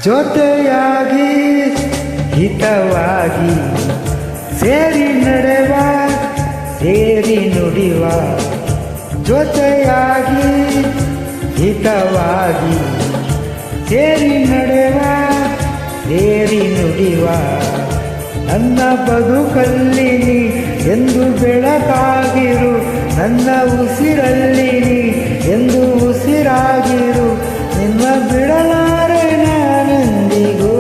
ಜೊತೆಯಾಗಿ ಹಿತವಾಗಿ ಸೇರಿ ನಡೆವ ಸೇರಿ ನುಡಿವ ಜೊತೆಯಾಗಿ ಹಿತವಾಗಿ ಸೇರಿ ನಡೆವ ಸೇರಿ ನುಡಿವ ನನ್ನ ಬದುಕಲ್ಲಿ ನೀ ಎಂದು ಬೆಳಕಾಗಿರು ನನ್ನ ಉಸಿರಲ್ಲಿ ನೀ ಎಂದು ಉಸಿರಾಗಿರು ನಿನ್ನ ಬಿಡಲಾರೆ ನಾನೆಂದಿಗೂ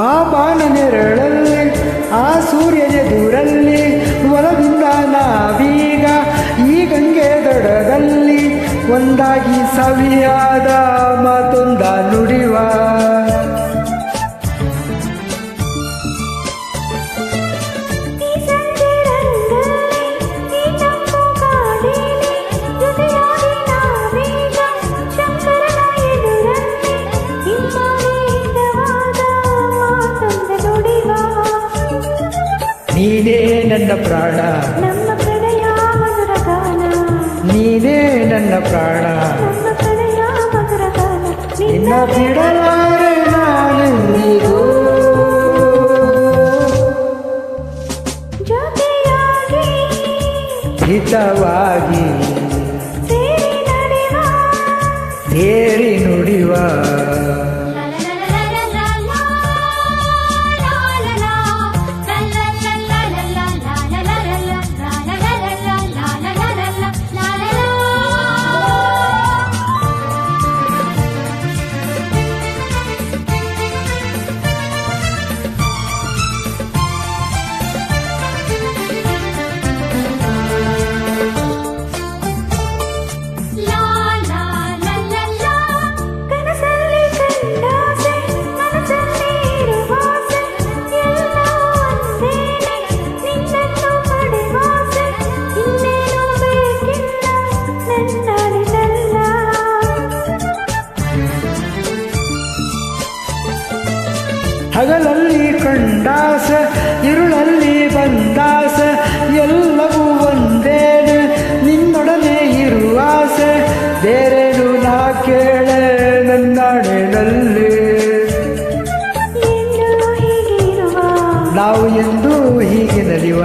ಆ ಬಾಣ ನೆರಳಲ್ಲಿ ಆ ಸೂರ್ಯನ ದೂರಲ್ಲಿ ಹೊಲದಿಂದ ನಾವೀಗ ಈ ಗಂಗೆ ದಡದಲ್ಲಿ ಒಂದಾಗಿ ಸವಿಯಾದ ಮಾತೊಂದ ನುಡಿವ ನೀನೇ ನನ್ನ ಪ್ರಾಣ ನಮ್ಮ ಪ್ರಣಯ ಮಧುರ ಗಾನ ನೀನೇ ನನ್ನ ಪ್ರಾಣ ನಮ್ಮ ಪ್ರಣಯ ಮಧುರ ಗಾನ ನಿನ್ನ ಬಿಡಲಾರೆ ನಾನೆಂದಿಗೂ ಜೊತೆಯಾಗಿ ಹಿತವಾಗಿ ಸೇರಿ ನಡೆವ ಸೇರಿ ನುಡಿವ ಹಗಲಲ್ಲಿ ಕಂಡಾಸ ಇರುಳಲ್ಲಿ ಬಂದಾಸ ಎಲ್ಲವೂ ಒಂದೇನೆ ನಿನ್ನೊಡನೆ ಇರುವಾಸೆ ಬೇರೇನು ನಾ ಕೇಳೆ ನನ್ನಾಡಿನಲ್ಲಿ ನಾವು ಎಂದೂ ಹೀಗೆ ನಲಿವ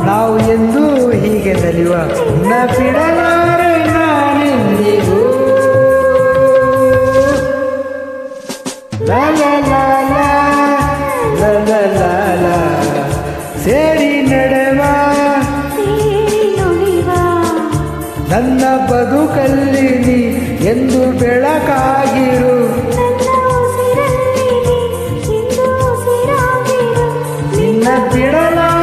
ನಾವು ಎಂದೂ ಹೀಗೆ ನಲಿವ ನಿನ್ನ ಬಿಡಲಾರೆ ನಾನೆಂದಿಗೂ ಸೇರಿ ನಡೆವ ನನ್ನ ಬದುಕಲ್ಲಿ ನೀ ಎಂದು ಬೆಳಕಾಗಿರು ನಿನ್ನ ಬಿಡಲಾರೆ